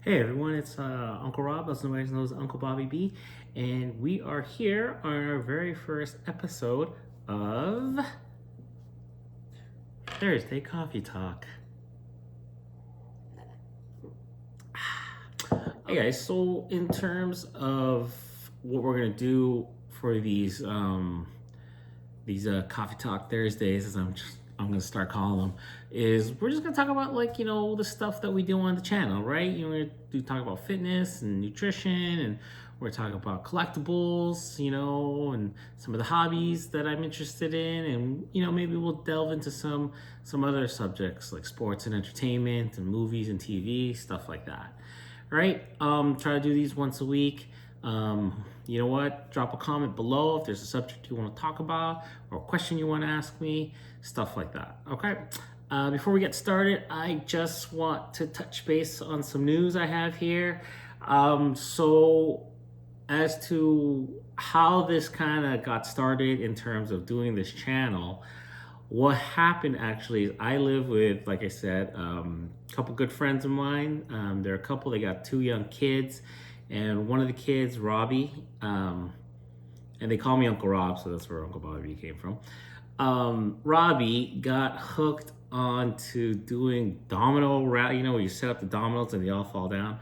Hey everyone, it's Uncle Rob, also known as Uncle Bobby B, and we are here on our very first episode of Thursday Coffee Talk. Hey guys, so in terms of what we're gonna do for these Coffee Talk Thursdays, as I'm gonna start calling them, is we're just gonna talk about the stuff that we do on the channel, right? We're gonna talk about fitness and nutrition, and we're talking about collectibles, and some of the hobbies that I'm interested in, and maybe we'll delve into some other subjects like sports and entertainment and movies and TV, stuff like that. Right? Try to do these once a week. You know what? Drop a comment below if there's a subject you want to talk about or a question you want to ask me, stuff like that. Okay? Before we get started, I just want to touch base on some news I have here. So as to how this kind of got started in terms of doing this channel, what happened actually is I live with, like I said, a couple good friends of mine. They're a couple, they got two young kids, and one of the kids, Robbie, and they call me Uncle Rob, so that's where Uncle Bobby came from. Robbie got hooked onto doing domino rally, where you set up the dominoes and they all fall down.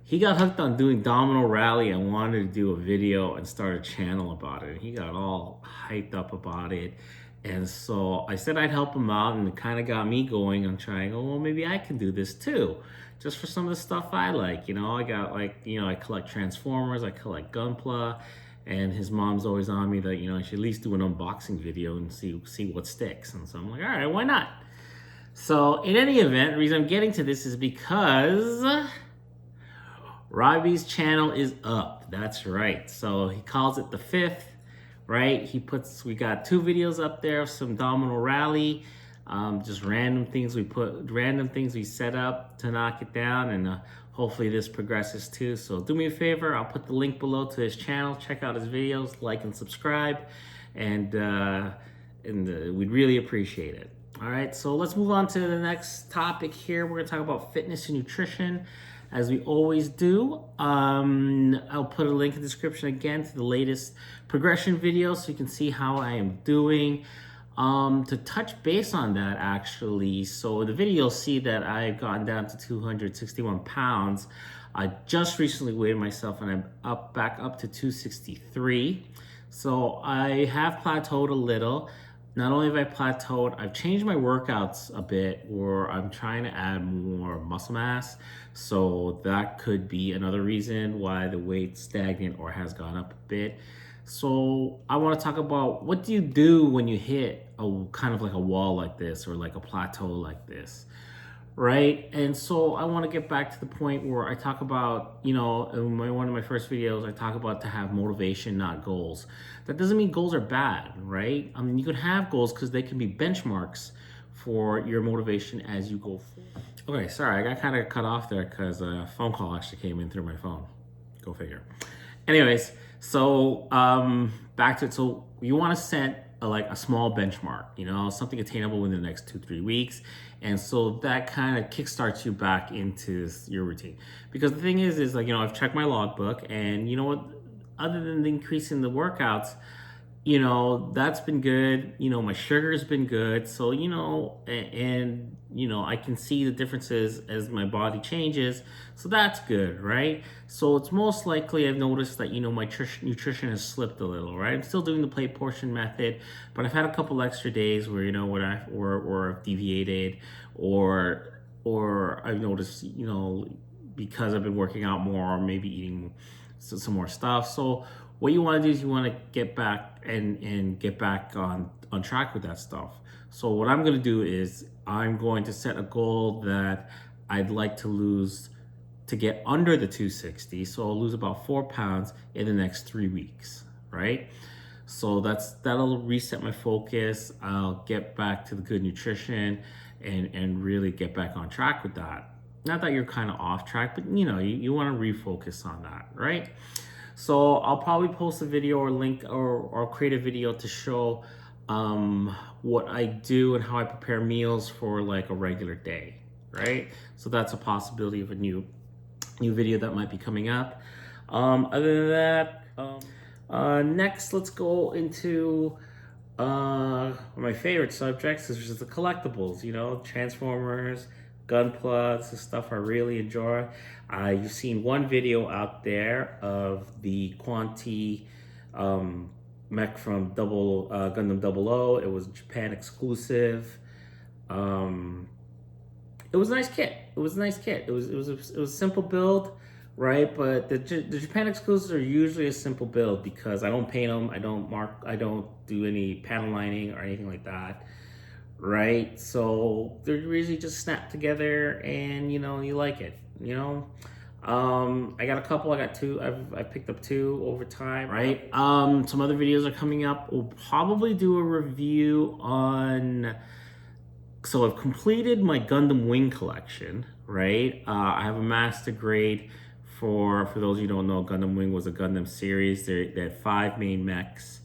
He got hooked on doing domino rally and wanted to do a video and start a channel about it. He got all hyped up about it. And so I said I'd help him out, and it kind of got me going on trying, well, maybe I can do this too, just for some of the stuff I like. I got I collect Transformers, I collect Gunpla, and his mom's always on me that, I should at least do an unboxing video and see what sticks. And so I'm like, all right, why not? So in any event, the reason I'm getting to this is because Robbie's channel is up. That's right. So he calls it the fifth. Right, we got 2 videos up there of some domino rally, just random things we set up to knock it down, and hopefully this progresses too. So do me a favor, I'll put the link below to his channel. Check out his videos, like and subscribe, and we'd really appreciate it. All right, so let's move on to the next topic here. We're gonna talk about fitness and nutrition, as we always do. I'll put a link in the description again to the latest progression video so you can see how I am doing. To touch base on that, actually, so in the video you'll see that I've gotten down to 261 pounds. I just recently weighed myself and I'm back up to 263. So I have plateaued a little. Not only have I plateaued, I've changed my workouts a bit, where I'm trying to add more muscle mass. So that could be another reason why the weight's stagnant or has gone up a bit. So I want to talk about, what do you do when you hit a kind of like a wall like this, or like a plateau like this, right? And so I want to get back to the point where I talk about, in one of my first videos, I talk about to have motivation, not goals. That doesn't mean goals are bad, right? I mean, you can have goals because they can be benchmarks for your motivation as you go forward. Okay, sorry, I got kind of cut off there because a phone call actually came in through my phone. Go figure. Anyways, so back to it. So you want to set a small benchmark, something attainable within the next 2-3 weeks. And so that kind of kickstarts you back into your routine. Because the thing is I've checked my logbook, and you know what, other than the increase in the workouts, that's been good. My sugar's been good. So, and I can see the differences as my body changes. So that's good, right? So it's most likely I've noticed that, my nutrition has slipped a little, right? I'm still doing the plate portion method, but I've had a couple extra days where, where I've deviated, or I've noticed, because I've been working out more, or maybe eating some more stuff. So what you want to do is you want to get back and get back on track with that stuff. So what I'm going to do is I'm going to set a goal that I'd like to lose, to get under the 260. So I'll lose about 4 pounds in the next 3 weeks, right? So that'll reset my focus. I'll get back to the good nutrition and really get back on track with that. Not that you're kind of off track, but you want to refocus on that, right? So I'll probably post a video or link or create a video to show what I do and how I prepare meals for like a regular day, right? So that's a possibility of a new new video that might be coming up. Other than that, next let's go into one of my favorite subjects, which is the collectibles. You know, Transformers, Gunpla. This is stuff I really enjoy. You've seen one video out there of the Quanti mech from Gundam 00. It was Japan exclusive. It was a nice kit. It was a simple build, right? But the Japan exclusives are usually a simple build because I don't paint them, I don't do any panel lining or anything like that, right? So they're usually just snapped together, and you know, you like it, you know. I got a couple. I got two. I've picked up two over time, right? Some other videos are coming up. We'll probably do a review on. So I've completed my Gundam Wing collection, right? I have a master grade for those of you who don't know, Gundam Wing was a Gundam series. They had 5 main mechs,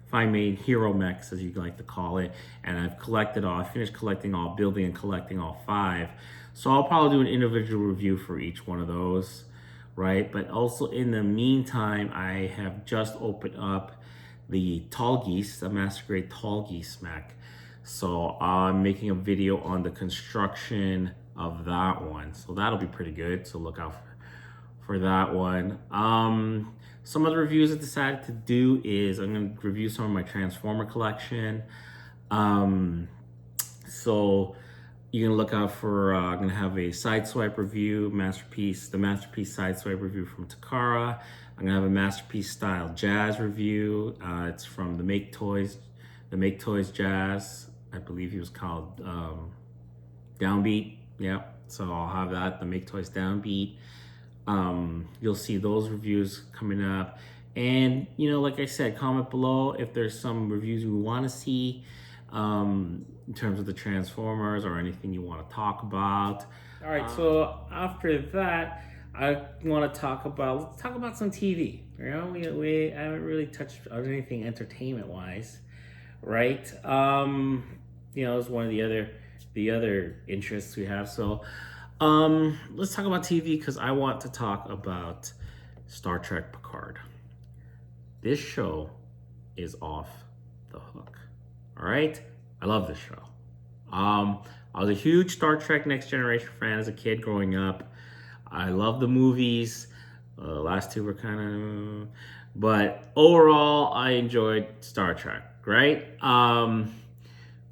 5 main hero mechs, as you like to call it. And I've collected all, I finished collecting all, building and collecting all 5. So I'll probably do an individual review for each one of those, right? But also in the meantime, I have just opened up the Tall Geese, the master grade Tall Geese mech. So I'm making a video on the construction of that one. So that'll be pretty good. So look out for that one. Some other reviews I decided to do is I'm going to review some of my Transformer collection. So you can look out for, I'm going to have a Sideswipe review, the Masterpiece Sideswipe review from Takara. I'm going to have a Masterpiece style Jazz review. It's from the Make Toys Jazz. I believe he was called Downbeat. Yeah, so I'll have that, the Make Toys Downbeat. You'll see those reviews coming up. And, you know, like I said, comment below if there's some reviews you want to see in terms of the Transformers or anything you want to talk about. All right, so after that, I want to let's talk about some TV. You know, we haven't really touched on anything entertainment-wise, right? You know, it's one of the other interests we have. So let's talk about TV, because I want to talk about Star Trek Picard. This show is off the hook. All right, I love this show. I was a huge Star Trek Next Generation fan as a kid growing up. I love the movies. The last two were kind of, but overall, I enjoyed Star Trek. Right?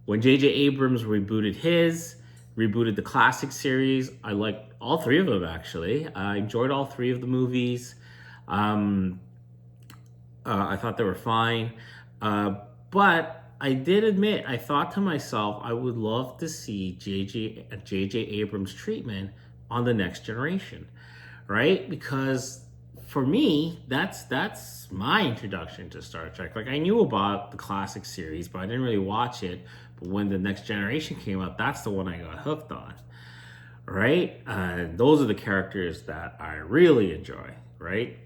When J.J. Abrams rebooted the classic series, I liked all 3 of them, actually. I enjoyed all 3 of the movies. I thought they were fine. But I did admit, I thought to myself, I would love to see J.J. Abrams' treatment on the Next Generation, right? Because for me, that's my introduction to Star Trek. Like, I knew about the classic series, but I didn't really watch it. But when the Next Generation came out, that's the one I got hooked on, right? Those are the characters that I really enjoy, right?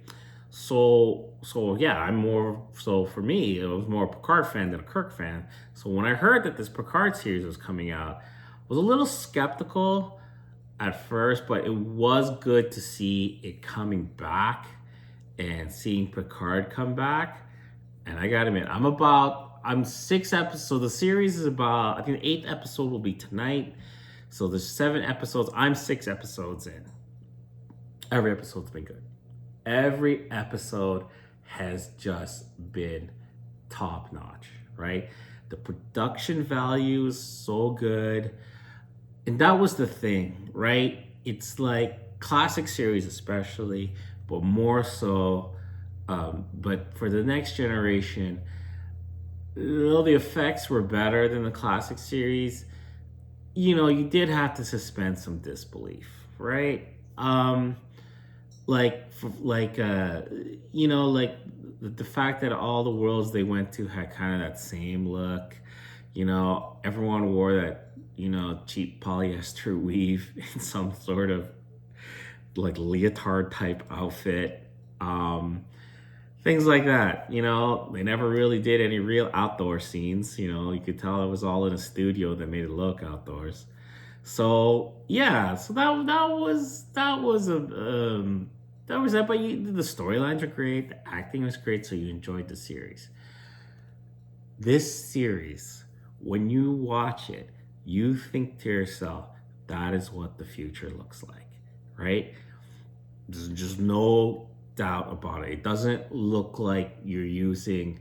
So yeah, for me, it was more a Picard fan than a Kirk fan. So when I heard that this Picard series was coming out, I was a little skeptical at first, but it was good to see it coming back and seeing Picard come back. And I gotta admit, I'm 6 episodes. So the series is about, I think the 8th episode will be tonight. So there's 7 episodes. I'm 6 episodes in. Every episode's been good. Every episode has just been top notch, right? The production value is so good. And that was the thing, right? It's like classic series especially, but more so, but for the Next Generation, though the effects were better than the classic series, you know, you did have to suspend some disbelief, right? You know, like the fact that all the worlds they went to had kind of that same look. You know, everyone wore that, you know, cheap polyester weave in some sort of like leotard type outfit. Things like that, you know. They never really did any real outdoor scenes. You know, you could tell it was all in a studio that made it look outdoors. So yeah, so that was it. But the storylines are great, the acting was great, so you enjoyed the series. This series, when you watch it, you think to yourself, that is what the future looks like, right? There's just no doubt about it. It doesn't look like you're using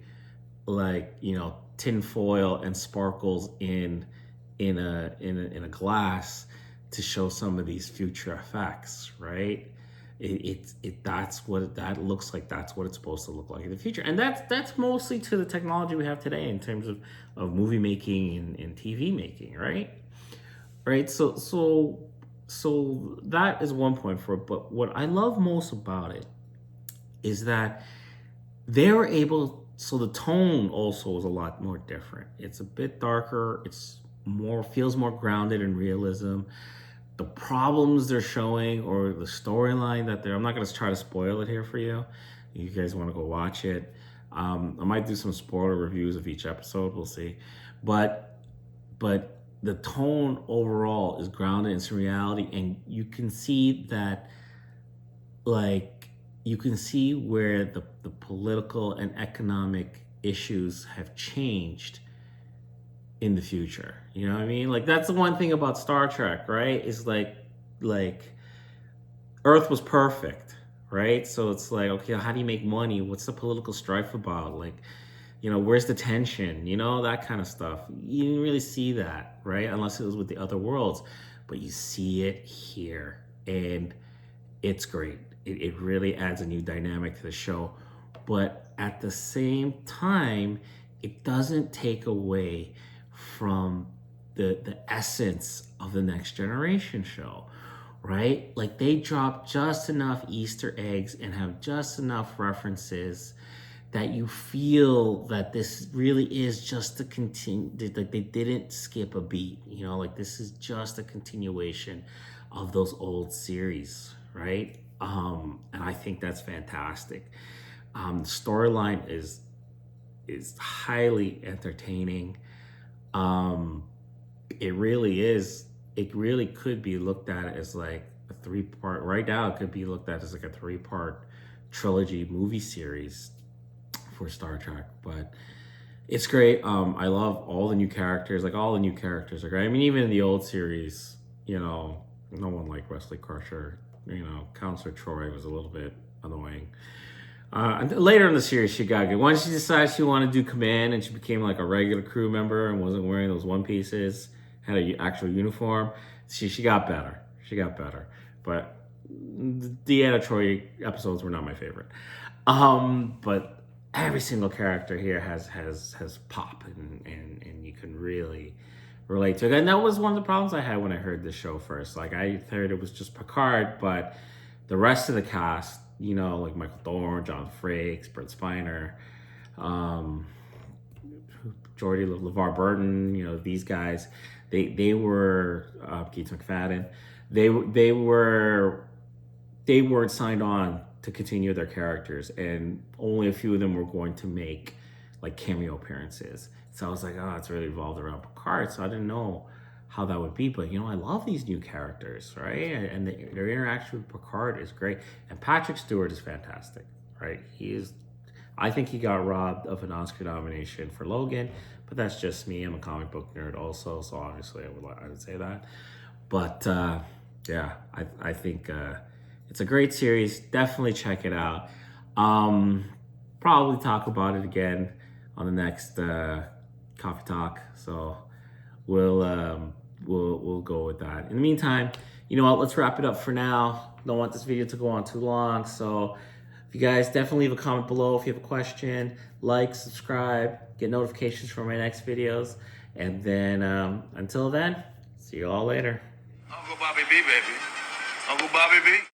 like tinfoil and sparkles in a glass to show some of these future effects, right? That's what that looks like. That's what it's supposed to look like in the future, and that's mostly to the technology we have today in terms of movie making and TV making, right? Right. So that is one point for it. But what I love most about it is that they were able. So the tone also is a lot more different. It's a bit darker. It's more feels more grounded in realism. The problems they're showing or the storyline that they're I'm not going to try to spoil it here for you. You guys want to go watch it. I might do some spoiler reviews of each episode. We'll see. But the tone overall is grounded in some reality, and you can see that, like, you can see where the political and economic issues have changed in the future. You know what I mean? Like, that's the one thing about Star Trek, right? Is like Earth was perfect, right? So it's like, okay, how do you make money? What's the political strife about? Like, where's the tension? That kind of stuff. You didn't really see that, right? Unless it was with the other worlds. But you see it here, and it's great. It really adds a new dynamic to the show. But at the same time, it doesn't take away from the essence of the Next Generation show, right? Like, they drop just enough Easter eggs and have just enough references that you feel that this really is just a continue. Like, they didn't skip a beat, like, this is just a continuation of those old series, right? And I think that's fantastic. The storyline is highly entertaining. It really is. It really could be looked at as like a 3-part. Right now, it could be looked at as like a 3-part trilogy movie series for Star Trek. But it's great. I love all the new characters. Like, all the new characters are great. I mean, even in the old series, no one liked Wesley Crusher. Counselor Troy was a little bit annoying. And later in the series, she got good. Once she decided she wanted to do command, and she became like a regular crew member and wasn't wearing those one pieces, had an actual uniform, she got better. She got better. But the Deanna Troy episodes were not my favorite. But every single character here has pop, and you can really relate to it. And that was one of the problems I had when I heard this show first. Like, I heard it was just Picard, but the rest of the cast, like Michael Dorn, John Frakes, Brent Spiner, Geordie LeVar Burton, these guys, they were Keith McFadden. They weren't signed on to continue their characters, and only a few of them were going to make like cameo appearances. So I was like, oh, it's really revolved around Picard. So I didn't know how that would be. But, I love these new characters, right? And their interaction with Picard is great. And Patrick Stewart is fantastic, right? I think he got robbed of an Oscar nomination for Logan, but that's just me. I'm a comic book nerd also, so obviously I would say that. But yeah, I think it's a great series. Definitely check it out. Probably talk about it again on the next Coffee Talk. So we'll go with that. In the meantime, you know what? Let's wrap it up for now. Don't want this video to go on too long. So if you guys, definitely leave a comment below if you have a question. Like, subscribe, get notifications for my next videos. And then until then, see you all later. Uncle Bobby B, baby. Uncle Bobby B.